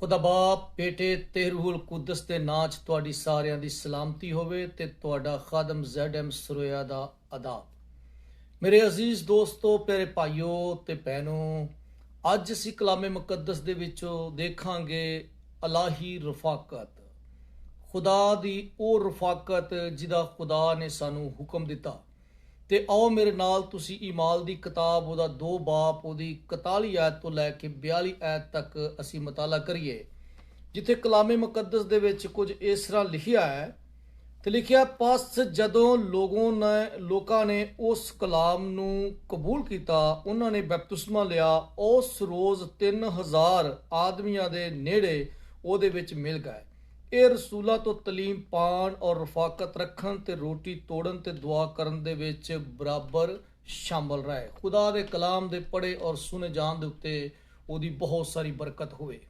खुदा बाप बेटे ते रूहुल कुदस ਦੇ ਨਾਂ 'ਚ ਤੁਹਾਡੀ ਸਾਰਿਆਂ ਦੀ ਸਲਾਮਤੀ ਹੋਵੇ ਤੇ ਤੁਹਾਡਾ ਖਾਦਮ ਜ਼ੈਡ ਸਰੋਇਆ ਦਾ ਆਦਾਬ। ਮੇਰੇ ਅਜ਼ੀਜ਼ ਦੋਸਤੋ, ਪਿਆਰੇ ਭਾਈਓ ਤੇ ਭੈਣੋ, ਅੱਜ ਅਸੀਂ ਕਲਾਮੇ ਮੁਕੱਦਸ ਦੇ ਵਿੱਚੋਂ ਦੇਖਾਂਗੇ ਇਲਾਹੀ ਰਫਾਕਤ, ਖੁਦਾ ਦੀ ਉਹ ਰਫਾਕਤ ਜਿਹਦਾ ਖੁਦਾ ਨੇ ਸਾਨੂੰ ਹੁਕਮ ਦਿੱਤਾ। ਤੇ ਆਓ ਮੇਰੇ ਨਾਲ ਤੁਸੀਂ ਈਮਾਲ ਦੀ ਕਿਤਾਬ ਉਹਦਾ 2 ਬਾਪ ਉਹਦੀ 41 ਆਇਤ ਤੋਂ ਲੈ ਕੇ 42 ਆਇਤ ਤੱਕ ਅਸੀਂ ਮਤਾਲਾ ਕਰੀਏ, ਜਿੱਥੇ ਕਲਾਮੇ ਮੁਕੱਦਸ ਦੇ ਵਿੱਚ ਕੁਝ ਇਸ ਤਰ੍ਹਾਂ ਲਿਖਿਆ ਹੈ। ਤੇ ਲਿਖਿਆ, ਪਸ ਜਦੋਂ ਲੋਕਾਂ ਨੇ ਉਸ ਕਲਾਮ ਨੂੰ ਕਬੂਲ ਕੀਤਾ, ਉਹਨਾਂ ਨੇ ਬਪਤਿਸਮਾ ਲਿਆ। ਉਸ ਰੋਜ਼ 3000 ਆਦਮੀਆਂ ਦੇ ਨੇੜੇ ਉਹਦੇ ਵਿੱਚ ਮਿਲ ਗਏ। ਇਹ ਰਸੂਲਾਂ ਤੋਂ ਤਲੀਮ ਪਾਣ ਔਰ ਰਫਾਕਤ ਰੱਖਣ ਤੇ ਰੋਟੀ ਤੋੜਨ ਤੇ ਦੁਆ ਕਰਨ ਦੇ ਵਿੱਚ ਬਰਾਬਰ ਸ਼ਾਮਲ ਰਹੇ। ਖੁਦਾ ਦੇ ਕਲਾਮ ਦੇ ਪੜ੍ਹੇ ਔਰ ਸੁਣੇ ਜਾਣ ਦੇ ਉੱਤੇ ਉਹਦੀ ਬਹੁਤ ਸਾਰੀ ਬਰਕਤ ਹੋਵੇ।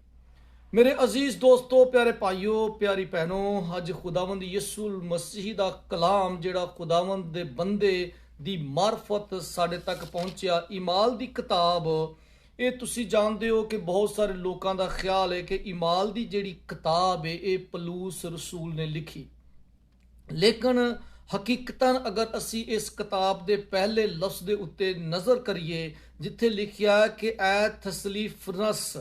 ਮੇਰੇ ਅਜ਼ੀਜ਼ ਦੋਸਤੋ, ਪਿਆਰੇ ਭਾਈਓ, ਪਿਆਰੀ ਭੈਣੋ, ਅੱਜ ਖੁਦਾਵੰਦ ਯਿਸੂ ਮਸੀਹ ਦਾ ਕਲਾਮ ਜਿਹੜਾ ਖੁਦਾਵੰਦ ਦੇ ਬੰਦੇ ਦੀ ਮਾਰਫਤ ਸਾਡੇ ਤੱਕ ਪਹੁੰਚਿਆ। ਈਮਾਲ ਦੀ ਕਿਤਾਬ, ਇਹ ਤੁਸੀਂ ਜਾਣਦੇ ਹੋ ਕਿ ਬਹੁਤ ਸਾਰੇ ਲੋਕਾਂ ਦਾ ਖਿਆਲ ਹੈ ਕਿ ਈਮਾਲ ਦੀ ਜਿਹੜੀ ਕਿਤਾਬ ਹੈ ਇਹ ਪਲੂਸ ਰਸੂਲ ਨੇ ਲਿਖੀ, ਲੇਕਿਨ ਹਕੀਕਤਨ ਅਗਰ ਅਸੀਂ ਇਸ ਕਿਤਾਬ ਦੇ ਪਹਿਲੇ ਲਫ਼ਜ਼ ਦੇ ਉੱਤੇ ਨਜ਼ਰ ਕਰੀਏ, ਜਿੱਥੇ ਲਿਖਿਆ ਕਿ ਐ ਤਸਲੀਫਨਸ,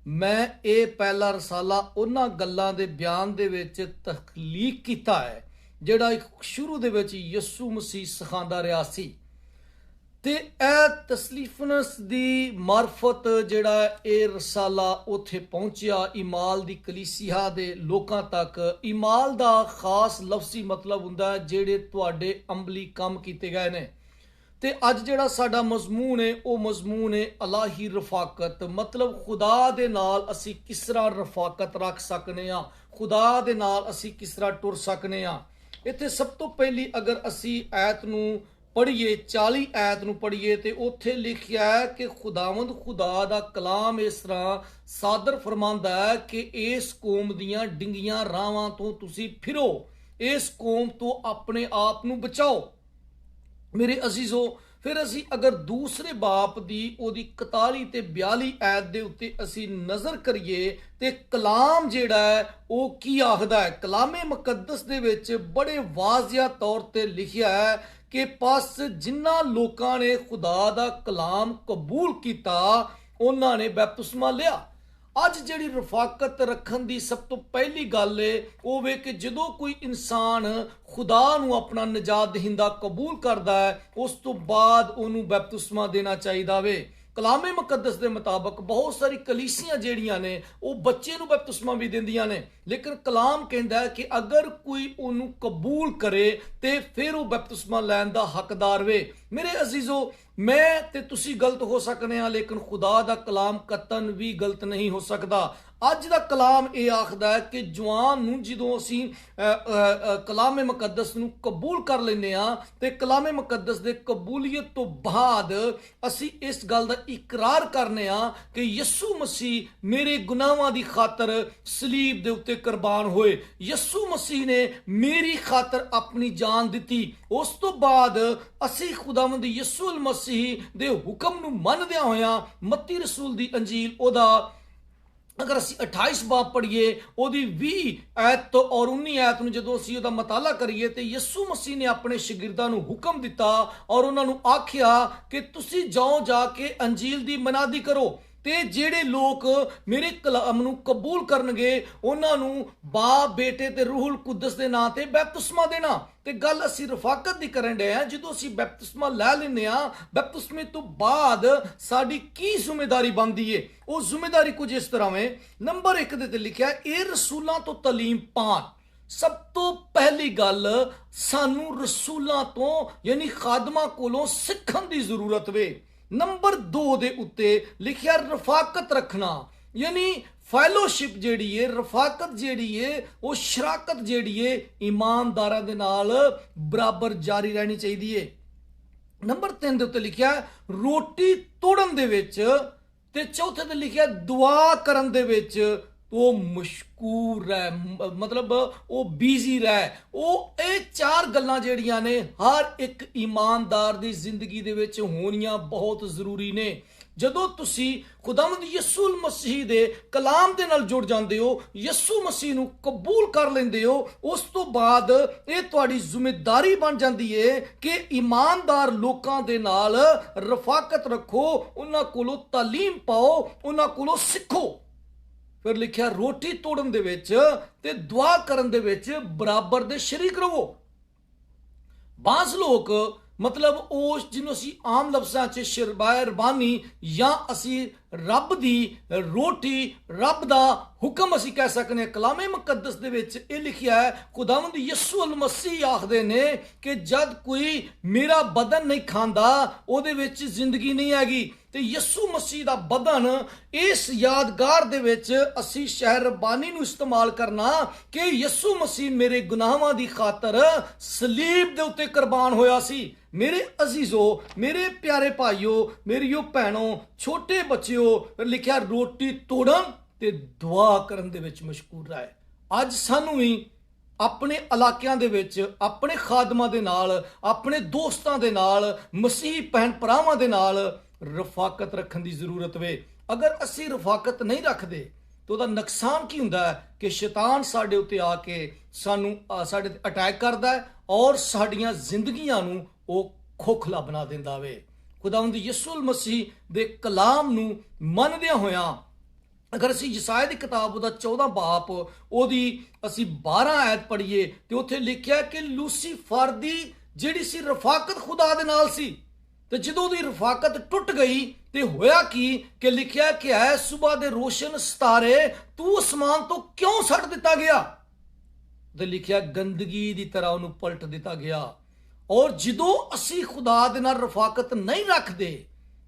ਮੈਂ ਇਹ ਪਹਿਲਾ ਰਸਾਲਾ ਉਹਨਾਂ ਗੱਲਾਂ ਦੇ ਬਿਆਨ ਦੇ ਵਿੱਚ ਤਖਲੀਕ ਕੀਤਾ ਹੈ ਜਿਹੜਾ ਇੱਕ ਸ਼ੁਰੂ ਦੇ ਵਿੱਚ ਯਿਸੂ ਮਸੀਹ ਸਿਖਾਉਂਦਾ ਰਿਹਾ ਸੀ। ਤੇ ਇਹ ਤਸਲੀਫਨਸ ਦੀ ਮਾਰਫਤ ਜਿਹੜਾ ਇਹ ਰਸਾਲਾ ਉੱਥੇ ਪਹੁੰਚਿਆ ਈਮਾਲ ਦੀ ਕਲੀਸਿਆ ਦੇ ਲੋਕਾਂ ਤੱਕ। ਈਮਾਲ ਦਾ ਖਾਸ ਲਫ਼ਜ਼ੀ ਮਤਲਬ ਹੁੰਦਾ ਜਿਹੜੇ ਤੁਹਾਡੇ ਅਮਲੀ ਕੰਮ ਕੀਤੇ ਗਏ ਨੇ। ਤੇ ਅੱਜ ਜਿਹੜਾ ਸਾਡਾ ਮਜ਼ਮੂਨ ਹੈ ਉਹ ਮਜ਼ਮੂਨ ਹੈ ਇਲਾਹੀ ਰਫਾਕਤ, ਮਤਲਬ ਖੁਦਾ ਦੇ ਨਾਲ ਅਸੀਂ ਕਿਸ ਤਰ੍ਹਾਂ ਰਫਾਕਤ ਰੱਖ ਸਕਨੇ ਆ, ਖੁਦਾ ਦੇ ਨਾਲ ਅਸੀਂ ਕਿਸ ਤਰ੍ਹਾਂ ਟੁਰ ਸਕਨੇ ਆ। ਇੱਥੇ ਸਭ ਤੋਂ ਪਹਿਲੀ ਅਗਰ ਅਸੀਂ ਐਤ ਨੂੰ ਪੜ੍ਹੀਏ, 40 ਐਤ ਨੂੰ ਪੜ੍ਹੀਏ, ਤੇ ਉੱਥੇ ਲਿਖਿਆ ਹੈ ਕਿ ਖੁਦਾਵੰਦ ਖੁਦਾ ਦਾ ਕਲਾਮ ਇਸ ਤਰ੍ਹਾਂ ਸਾਦਰ ਫਰਮਾਂਦਾ ਹੈ ਕਿ ਇਸ ਕੌਮ ਦੀਆਂ ਡਿੰਗੀਆਂ ਰਾਵਾਂ ਤੋਂ ਤੁਸੀਂ ਫਿਰੋ, ਇਸ ਕੌਮ ਤੋਂ ਆਪਣੇ ਆਪ ਨੂੰ ਬਚਾਓ। ਮੇਰੇ ਅਜ਼ੀਜ਼ੋ, ਫਿਰ ਅਸੀਂ ਅਗਰ ਦੂਸਰੇ ਬਾਪ ਦੀ ਉਹਦੀ 41 ਤੇ 42 ਐਤ ਦੇ ਉੱਤੇ ਅਸੀਂ ਨਜ਼ਰ ਕਰੀਏ ਤੇ ਕਲਾਮ ਜਿਹੜਾ ਹੈ ਉਹ ਕੀ ਆਖਦਾ ਹੈ। ਕਲਾਮੇ ਮੁਕੱਦਸ ਦੇ ਵਿੱਚ ਬੜੇ ਵਾਜ਼ਿਆ ਤੌਰ ਤੇ ਲਿਖਿਆ ਹੈ ਕਿ ਪਸ ਜਿਨ੍ਹਾਂ ਲੋਕਾਂ ਨੇ ਖੁਦਾ ਦਾ ਕਲਾਮ ਕਬੂਲ ਕੀਤਾ ਉਹਨਾਂ ਨੇ ਬਪਤਿਸਮਾ ਲਿਆ। ਅੱਜ ਜਿਹੜੀ ਰਫਾਕਤ ਰੱਖਣ ਦੀ ਸਭ ਤੋਂ ਪਹਿਲੀ ਗੱਲ ਹੈ ਉਹ ਵੇ ਕਿ ਜਦੋਂ ਕੋਈ ਇਨਸਾਨ ਖੁਦਾ ਨੂੰ ਆਪਣਾ ਨਜਾਤ ਦਹਿੰਦਾ ਕਬੂਲ ਕਰਦਾ ਹੈ, ਉਸ ਤੋਂ ਬਾਅਦ ਉਹਨੂੰ ਬਪਤਿਸਮਾ ਦੇਣਾ ਚਾਹੀਦਾ ਵੇ। ਕਲਾਮੇ ਮੁਕੱਦਸ ਦੇ ਮੁਤਾਬਕ ਬਹੁਤ ਸਾਰੀ ਕਲੀਸਿਆਂ ਜਿਹੜੀਆਂ ਨੇ ਉਹ ਬੱਚੇ ਨੂੰ ਬਪਤਿਸਮਾ ਵੀ ਦਿੰਦੀਆਂ ਨੇ, ਲੇਕਿਨ ਕਲਾਮ ਕਹਿੰਦਾ ਹੈ ਕਿ ਅਗਰ ਕੋਈ ਉਹਨੂੰ ਕਬੂਲ ਕਰੇ ਤੇ ਫਿਰ ਉਹ ਬਪਤਿਸਮਾ ਲੈਣ ਦਾ ਹੱਕਦਾਰ ਵੇ। ਮੇਰੇ ਅਜ਼ੀਜ਼ੋ, ਮੈਂ ਤੇ ਤੁਸੀਂ ਗਲਤ ਹੋ ਸਕਨੇ ਆ, ਲੇਕਿਨ ਖੁਦਾ ਦਾ ਕਲਾਮ ਕਤਨ ਵੀ ਗਲਤ ਨਹੀਂ ਹੋ ਸਕਦਾ। ਅੱਜ ਦਾ ਕਲਾਮ ਇਹ ਆਖਦਾ ਹੈ ਕਿ ਜਵਾਨ ਨੂੰ ਜਦੋਂ ਅਸੀਂ ਕਲਾਮੇ ਮੁਕੱਦਸ ਨੂੰ ਕਬੂਲ ਕਰ ਲੈਂਦੇ ਆ ਤੇ ਕਲਾਮੇ ਮੁਕੱਦਸ ਦੇ ਕਬੂਲੀਅਤ ਤੋਂ ਬਾਅਦ ਅਸੀਂ ਇਸ ਗੱਲ ਦਾ ਇਕਰਾਰ ਕਰਨੇ ਆ ਕਿ ਯਿਸੂ ਮਸੀਹ ਮੇਰੇ ਗੁਨਾਹਾਂ ਦੀ ਖਾਤਰ ਸਲੀਬ ਦੇ ਉੱਤੇ ਕੁਰਬਾਨ ਹੋਏ, ਯਿਸੂ ਮਸੀਹ ਨੇ ਮੇਰੀ ਖਾਤਰ ਆਪਣੀ ਜਾਨ ਦਿੱਤੀ। ਉਸ ਤੋਂ ਬਾਅਦ ਅਸੀਂ ਖੁਦਾਵੰਦ ਯਿਸੂ ਮਸੀਹ ਦੇ ਹੁਕਮ ਨੂੰ ਮੰਨਦਿਆਂ ਹੋਇਆਂ ਮੱਤੀ ਰਸੂਲ ਦੀ ਅੰਜੀਲ ਉਹਦਾ ਅਗਰ ਅਸੀਂ 28 ਬਾਬ ਪੜ੍ਹੀਏ, ਉਹਦੀ 20 ਐਤ ਤੋਂ ਔਰ 19 ਐਤ ਨੂੰ ਜਦੋਂ ਅਸੀਂ ਉਹਦਾ ਮਤਾਲਾ ਕਰੀਏ ਤੇ ਯਿਸੂ ਮਸੀਹ ਨੇ ਆਪਣੇ ਸ਼ਾਗਿਰਦਾਂ ਨੂੰ ਹੁਕਮ ਦਿੱਤਾ ਔਰ ਉਹਨਾਂ ਨੂੰ ਆਖਿਆ ਕਿ ਤੁਸੀਂ ਜਾਓ, ਜਾ ਕੇ ਅੰਜੀਲ ਦੀ ਮਨਾਦੀ ਕਰੋ ਤੇ ਜਿਹੜੇ ਲੋਕ ਮੇਰੇ ਕਲਾਮ ਨੂੰ ਕਬੂਲ ਕਰਨਗੇ ਉਹਨਾਂ ਨੂੰ ਬਾਪ, ਬੇਟੇ ਤੇ ਰੂਹੁਲ ਕੁਦਸ ਦੇ ਨਾਂ ਤੇ ਬਪਤਿਸਮਾ ਦੇਣਾ। ਤੇ ਗੱਲ ਅਸੀਂ ਰਫਾਕਤ ਦੀ ਕਰਨ ਡਏ ਆ। ਜਦੋਂ ਅਸੀਂ ਬਪਤਿਸਮਾ ਲੈ ਲੈਂਦੇ ਆ, ਬਪਤਿਸਮੇ ਤੋਂ ਬਾਅਦ ਸਾਡੀ ਕੀ ਜ਼ਿੰਮੇਵਾਰੀ ਬਣਦੀ ਏ? ਉਹ ਜ਼ਿੰਮੇਵਾਰੀ ਕੁਝ ਇਸ ਤਰ੍ਹਾਂ ਹੈ। ਨੰਬਰ 1 ਦੇ ਤੇ ਲਿਖਿਆ, ਇਹ ਰਸੂਲਾਂ ਤੋਂ ਤਾਲੀਮ ਪਾਣ। ਸਭ ਤੋਂ ਪਹਿਲੀ ਗੱਲ, ਸਾਨੂੰ ਰਸੂਲਾਂ ਤੋਂ ਯਾਨੀ ਖਾਦਮਾਂ ਕੋਲੋਂ ਸਿੱਖਣ ਦੀ ਜ਼ਰੂਰਤ ਵੇ। ਨੰਬਰ 2 ਦੇ ਉੱਤੇ ਲਿਖਿਆ ਰਫਾਕਤ ਰੱਖਣਾ, ਯਾਨੀ ਫੈਲੋਸ਼ਿਪ ਜਿਹੜੀ ਹੈ, ਰਫਾਕਤ ਜਿਹੜੀ ਹੈ, ਉਹ ਸ਼ਰਾਕਤ ਜਿਹੜੀ ਹੈ ਇਮਾਨਦਾਰਾਂ ਦੇ ਨਾਲ ਬਰਾਬਰ ਜਾਰੀ ਰਹਿਣੀ ਚਾਹੀਦੀ ਹੈ। ਨੰਬਰ 3 ਦੇ ਉੱਤੇ ਲਿਖਿਆ ਰੋਟੀ ਤੋੜਨ ਦੇ ਵਿੱਚ, ਤੇ ਚੌਥੇ ਤੇ ਲਿਖਿਆ ਦੁਆ ਕਰਨ ਦੇ ਵਿੱਚ ਉਹ ਮਸ਼ਕੂਰ ਹੈ, ਮਤਲਬ ਉਹ ਬਿਜ਼ੀ ਰਹਿ। ਉਹ ਇਹ 4 ਗੱਲਾਂ ਜਿਹੜੀਆਂ ਨੇ ਹਰ ਇੱਕ ਈਮਾਨਦਾਰ ਦੀ ਜ਼ਿੰਦਗੀ ਦੇ ਵਿੱਚ ਹੋਣੀਆਂ ਬਹੁਤ ਜ਼ਰੂਰੀ ਨੇ। ਜਦੋਂ ਤੁਸੀਂ ਖੁਦਾਵੰਦ ਯਿਸੂ ਮਸੀਹ ਦੇ ਕਲਾਮ ਦੇ ਨਾਲ ਜੁੜ ਜਾਂਦੇ ਹੋ, ਯਿਸੂ ਮਸੀਹ ਨੂੰ ਕਬੂਲ ਕਰ ਲੈਂਦੇ ਹੋ, ਉਸ ਤੋਂ ਬਾਅਦ ਇਹ ਤੁਹਾਡੀ ਜ਼ਿੰਮੇਵਾਰੀ ਬਣ ਜਾਂਦੀ ਹੈ ਕਿ ਈਮਾਨਦਾਰ ਲੋਕਾਂ ਦੇ ਨਾਲ ਰਫਾਕਤ ਰੱਖੋ, ਉਹਨਾਂ ਕੋਲੋਂ ਤਾਲੀਮ ਪਾਓ, ਉਹਨਾਂ ਕੋਲੋਂ ਸਿੱਖੋ। ਫਿਰ ਲਿਖਿਆ ਰੋਟੀ ਤੋੜਨ ਦੇ ਵਿੱਚ ਤੇ ਦੁਆ ਕਰਨ ਦੇ ਵਿੱਚ ਬਰਾਬਰ ਦੇ ਸ਼ਰੀਕ ਰਹੋ। ਬਾਜ਼ ਲੋਕ ਮਤਲਬ ਉਸ ਜਿਹਨੂੰ ਅਸੀਂ ਆਮ ਲਫ਼ਜ਼ਾਂ 'ਚ ਸ਼ਰਬਾਇਰਬਾਨੀ ਜਾਂ ਅਸੀਂ ਰੱਬ ਦੀ ਰੋਟੀ, ਰੱਬ ਦਾ ਹੁਕਮ ਅਸੀਂ ਕਹਿ ਸਕਦੇ ਹਾਂ। ਕਲਾਮੇ ਮੁਕੱਦਸ ਦੇ ਵਿੱਚ ਇਹ ਲਿਖਿਆ ਹੈ, ਖੁਦਾਵੰਦ ਯਿਸੂ ਅਲ ਮਸੀਹ ਆਖਦੇ ਨੇ ਕਿ ਜਦ ਕੋਈ ਮੇਰਾ ਬਦਨ ਨਹੀਂ ਖਾਂਦਾ ਉਹਦੇ ਵਿੱਚ ਜ਼ਿੰਦਗੀ ਨਹੀਂ ਹੈਗੀ। ਤੇ ਯਿਸੂ ਮਸੀਹ ਦਾ ਬਦਨ ਇਸ ਯਾਦਗਾਰ ਦੇ ਵਿੱਚ ਅਸੀਂ ਸ਼ਹਿਰਬਾਨੀ ਨੂੰ ਇਸਤੇਮਾਲ ਕਰਨਾ ਕਿ ਯਿਸੂ ਮਸੀਹ ਮੇਰੇ ਗੁਨਾਹਾਂ ਦੀ ਖਾਤਰ ਸਲੀਬ ਦੇ ਉੱਤੇ ਕੁਰਬਾਨ ਹੋਇਆ ਸੀ। ਮੇਰੇ ਅਜ਼ੀਜ਼ੋ, ਮੇਰੇ ਪਿਆਰੇ ਭਾਈਓ, ਮੇਰੀਓ ਭੈਣੋ, ਛੋਟੇ ਬੱਚਿਓ, ਲਿਖਿਆ ਰੋਟੀ ਤੋੜਨ ਤੇ ਦੁਆ ਕਰਨ ਦੇ ਵਿੱਚ ਮਸ਼ਗੂਲ ਰਹੇ। ਅੱਜ ਸਾਨੂੰ ਵੀ ਆਪਣੇ ਇਲਾਕਿਆਂ ਦੇ ਵਿੱਚ ਆਪਣੇ ਖਾਦਮਾਂ ਦੇ ਨਾਲ, ਆਪਣੇ ਦੋਸਤਾਂ ਦੇ ਨਾਲ, ਮਸੀਹ ਭੈਣ ਭਰਾਵਾਂ ਦੇ ਨਾਲ ਰਫਾਕਤ ਰੱਖਣ ਦੀ ਜ਼ਰੂਰਤ ਵੇ। ਅਗਰ ਅਸੀਂ ਰਫਾਕਤ ਨਹੀਂ ਰੱਖਦੇ ਤਾਂ ਉਹਦਾ ਨੁਕਸਾਨ ਕੀ ਹੁੰਦਾ ਹੈ ਕਿ ਸ਼ੈਤਾਨ ਸਾਡੇ ਉੱਤੇ ਆ ਕੇ ਸਾਡੇ ਤੇ ਅਟੈਕ ਕਰਦਾ ਹੈ ਔਰ ਸਾਡੀਆਂ ਜ਼ਿੰਦਗੀਆਂ ਨੂੰ ਉਹ ਖੋਖਲਾ ਬਣਾ ਦਿੰਦਾ ਵੇ। ਖੁਦਾਵੰਦ ਯਿਸੂ ਮਸੀਹ ਦੇ ਕਲਾਮ ਨੂੰ ਮੰਨਦਿਆਂ ਹੋਇਆਂ ਅਗਰ ਅਸੀਂ ਯਸਾਇਆ ਦੀ ਕਿਤਾਬ ਉਹਦਾ 14 ਬਾਪ ਉਹਦੀ ਅਸੀਂ 12 ਆਇਤ ਪੜ੍ਹੀਏ ਤੇ ਉੱਥੇ ਲਿਖਿਆ ਕਿ ਲੂਸੀਫਰ ਦੀ ਜਿਹੜੀ ਸੀ ਰਫਾਕਤ ਖੁਦਾ ਦੇ ਨਾਲ ਸੀ, ਤੇ ਜਦੋਂ ਉਹਦੀ ਰਫਾਕਤ ਟੁੱਟ ਗਈ ਤੇ ਹੋਇਆ ਕਿ ਲਿਖਿਆ ਕਿ ਹੈ ਸੁਬਹ ਦੇ ਰੋਸ਼ਨ ਸਿਤਾਰੇ ਤੂੰ ਅਸਮਾਨ ਤੋਂ ਕਿਉਂ ਸੱਟ ਦਿੱਤਾ ਗਿਆ, ਤੇ ਲਿਖਿਆ ਗੰਦਗੀ ਦੀ ਤਰ੍ਹਾਂ ਉਹਨੂੰ ਪਲਟ ਦਿੱਤਾ ਗਿਆ। ਔਰ ਜਦੋਂ ਅਸੀਂ ਖੁਦਾ ਦੇ ਨਾਲ ਰਫਾਕਤ ਨਹੀਂ ਰੱਖਦੇ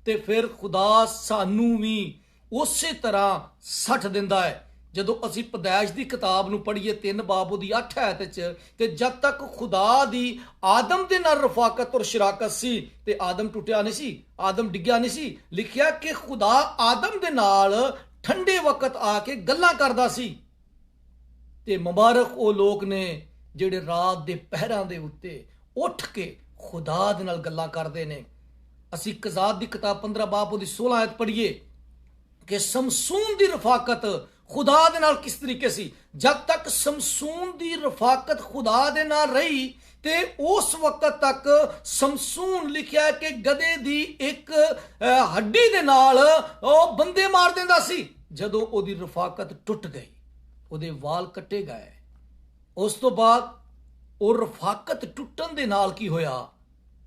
ਤੇ ਫਿਰ ਖੁਦਾ ਸਾਨੂੰ ਵੀ ਉਸੇ ਤਰ੍ਹਾਂ ਸੱਟ ਦਿੰਦਾ ਹੈ। ਜਦੋਂ ਅਸੀਂ ਪੈਦਾਇਸ਼ ਦੀ ਕਿਤਾਬ ਨੂੰ ਪੜ੍ਹੀਏ 3 ਬਾਬ ਉਹਦੀ 8 ਆਇਤ 'ਚ, ਤੇ ਜਦ ਤੱਕ ਖੁਦਾ ਦੀ ਆਦਮ ਦੇ ਨਾਲ ਰਫਾਕਤ ਔਰ ਸ਼ਰਾਕਤ ਸੀ ਤੇ ਆਦਮ ਟੁੱਟਿਆ ਨਹੀਂ ਸੀ, ਆਦਮ ਡਿੱਗਿਆ ਨਹੀਂ ਸੀ। ਲਿਖਿਆ ਕਿ ਖੁਦਾ ਆਦਮ ਦੇ ਨਾਲ ਠੰਡੇ ਵਕਤ ਆ ਕੇ ਗੱਲਾਂ ਕਰਦਾ ਸੀ। ਤੇ ਮੁਬਾਰਕ ਉਹ ਲੋਕ ਨੇ ਜਿਹੜੇ ਰਾਤ ਦੇ ਪਹਿਰਾਂ ਦੇ ਉੱਤੇ ਉੱਠ ਕੇ ਖੁਦਾ ਦੇ ਨਾਲ ਗੱਲਾਂ ਕਰਦੇ ਨੇ। ਅਸੀਂ ਕਜ਼ਾਤ ਦੀ ਕਿਤਾਬ 15 ਬਾਬ ਉਹਦੀ 16 ਆਇਤ ਪੜ੍ਹੀਏ ਕਿ ਸਮਸੂਨ ਦੀ ਰਫਾਕਤ ਖੁਦਾ ਦੇ ਨਾਲ ਕਿਸ ਤਰੀਕੇ ਸੀ। ਜਦ ਤੱਕ ਸਮਸੂਨ ਦੀ ਰਫਾਕਤ ਖੁਦਾ ਦੇ ਨਾਲ ਰਹੀ ਤੇ ਉਸ ਵਕਤ ਤੱਕ ਸਮਸੂਨ ਲਿਖਿਆ ਕਿ ਗਧੇ ਦੀ ਇੱਕ ਹੱਡੀ ਦੇ ਨਾਲ ਉਹ ਬੰਦੇ ਮਾਰ ਦਿੰਦਾ ਸੀ। ਜਦੋਂ ਉਹਦੀ ਰਫਾਕਤ ਟੁੱਟ ਗਈ, ਉਹਦੇ ਵਾਲ ਕੱਟੇ ਗਏ। ਉਸ ਤੋਂ ਬਾਅਦ ਉਹ ਰਫਾਕਤ ਟੁੱਟਣ ਦੇ ਨਾਲ ਕੀ ਹੋਇਆ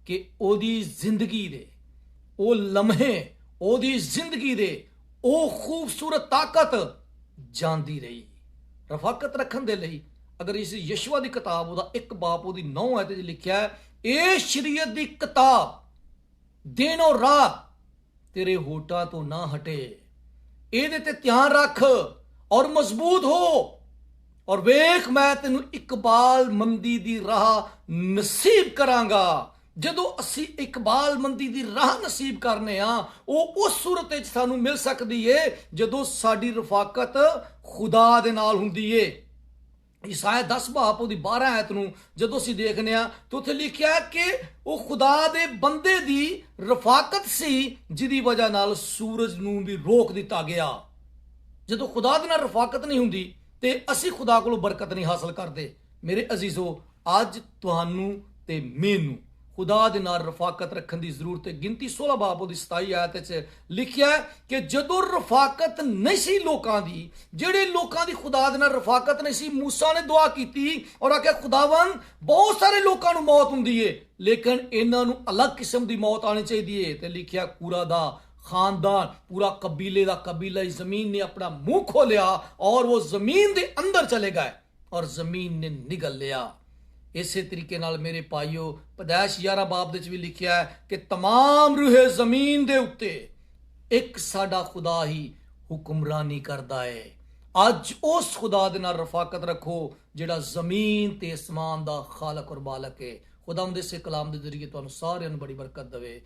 ਕਿ ਉਹਦੀ ਜ਼ਿੰਦਗੀ ਦੇ ਉਹ ਲਮਹੇ, ਉਹਦੀ ਜ਼ਿੰਦਗੀ ਦੇ ਉਹ ਖੂਬਸੂਰਤ ਤਾਕਤ ਜਾਂਦੀ ਰਹੀ। ਰਫਾਕਤ ਰੱਖਣ ਦੇ ਲਈ ਅਗਰ ਇਸ ਯਸ਼ੂਆ ਦੀ ਕਿਤਾਬ ਉਹਦਾ 1 ਬਾਪ ਉਹਦੀ 9 ਆਇਤ 'ਚ ਲਿਖਿਆ ਹੈ, ਇਹ ਸ਼ਰੀਅਤ ਦੀ ਕਿਤਾਬ ਦਿਨ ਔਰ ਰਾਤ ਤੇਰੇ ਹੋਠਾਂ ਤੋਂ ਨਾ ਹਟੇ, ਇਹਦੇ ਤੇ ਧਿਆਨ ਰੱਖ ਔਰ ਮਜ਼ਬੂਤ ਹੋ, ਔਰ ਵੇਖ ਮੈਂ ਤੈਨੂੰ ਇਕਬਾਲ ਮੰਦੀ ਦੀ ਰਾਹ ਨਸੀਬ ਕਰਾਂਗਾ। ਜਦੋਂ ਅਸੀਂ ਇਕਬਾਲ ਮੰਦੀ ਦੀ ਰਾਹ ਨਸੀਬ ਕਰਨੇ ਆ ਉਹ ਉਸ ਸੂਰਤ ਵਿੱਚ ਸਾਨੂੰ ਮਿਲ ਸਕਦੀ ਏ ਜਦੋਂ ਸਾਡੀ ਰਫਾਕਤ ਖੁਦਾ ਦੇ ਨਾਲ ਹੁੰਦੀ ਏ। ਯਸਾਇਆ 10 ਬਾਪ ਉਹਦੀ 12 ਆਇਤ ਨੂੰ ਜਦੋਂ ਅਸੀਂ ਦੇਖਨੇ ਆ ਤਾਂ ਉੱਥੇ ਲਿਖਿਆ ਕਿ ਉਹ ਖੁਦਾ ਦੇ ਬੰਦੇ ਦੀ ਰਫਾਕਤ ਸੀ ਜਿਹਦੀ ਵਜ੍ਹਾ ਨਾਲ ਸੂਰਜ ਨੂੰ ਵੀ ਰੋਕ ਦਿੱਤਾ ਗਿਆ। ਜਦੋਂ ਖੁਦਾ ਦੇ ਨਾਲ ਰਫਾਕਤ ਨਹੀਂ ਹੁੰਦੀ ਤੇ ਅਸੀਂ ਖੁਦਾ ਕੋਲੋਂ ਬਰਕਤ ਨਹੀਂ ਹਾਸਲ ਕਰਦੇ। ਮੇਰੇ ਅਜ਼ੀਜ਼ੋ, ਅੱਜ ਤੁਹਾਨੂੰ ਤੇ ਮੈਨੂੰ ਖੁਦਾ ਦੇ ਨਾਲ ਰਫਾਕਤ ਰੱਖਣ ਦੀ ਜ਼ਰੂਰਤ ਹੈ। ਗਿਣਤੀ 16 ਬਾਬ ਉਹਦੀ 27 ਆਇਤ 'ਚ ਲਿਖਿਆ ਕਿ ਜਦੋਂ ਰਫਾਕਤ ਨਹੀਂ ਸੀ ਲੋਕਾਂ ਦੀ, ਜਿਹੜੇ ਲੋਕਾਂ ਦੀ ਖੁਦਾ ਦੇ ਨਾਲ ਰਫਾਕਤ ਨਹੀਂ ਸੀ, ਮੂਸਾ ਨੇ ਦੁਆ ਕੀਤੀ ਔਰ ਆਖਿਆ ਖੁਦਾਵੰਦ ਬਹੁਤ ਸਾਰੇ ਲੋਕਾਂ ਨੂੰ ਮੌਤ ਹੁੰਦੀ ਏ ਲੇਕਿਨ ਇਹਨਾਂ ਨੂੰ ਅਲੱਗ ਕਿਸਮ ਦੀ ਮੌਤ ਆਣੀ ਚਾਹੀਦੀ ਏ। ਤੇ ਲਿਖਿਆ ਕੂਰਾ ਦਾ ਖਾਨਦਾਨ, ਪੂਰਾ ਕਬੀਲੇ ਦਾ ਕਬੀਲਾ ਜ਼ਮੀਨ ਨੇ ਆਪਣਾ ਮੂੰਹ ਖੋਲਿਆ ਔਰ ਉਹ ਜ਼ਮੀਨ ਦੇ ਅੰਦਰ ਚਲੇ ਗਏ ਔਰ ਜ਼ਮੀਨ ਨੇ ਨਿਗਲ ਲਿਆ। ਇਸੇ ਤਰੀਕੇ ਨਾਲ ਮੇਰੇ ਭਾਈਓ ਪੈਦਾਇਸ਼ 11 ਬਾਬ ਦੇ ਵਿੱਚ ਵੀ ਲਿਖਿਆ ਹੈ ਕਿ तमाम ਰੂਹੇ ਜ਼ਮੀਨ ਦੇ ਉੱਤੇ ਇੱਕ ਸਾਡਾ ਖੁਦਾ ਹੀ ਹੁਕਮਰਾਨੀ ਕਰਦਾ ਹੈ। ਅੱਜ ਉਸ ਖੁਦਾ ਦੇ ਨਾਲ ਰਫਾਕਤ ਰੱਖੋ ਜਿਹੜਾ ਜ਼ਮੀਨ ਤੇ ਅਸਮਾਨ ਦਾ ਖਾਲਕ ਔਰ ਮਾਲਕ ਹੈ। ਖੁਦਾਵੰਦ ਇਸੇ ਕਲਾਮ ਦੇ ਜ਼ਰੀਏ ਤੁਹਾਨੂੰ ਸਾਰਿਆਂ ਨੂੰ ਬੜੀ ਬਰਕਤ ਦੇਵੇ।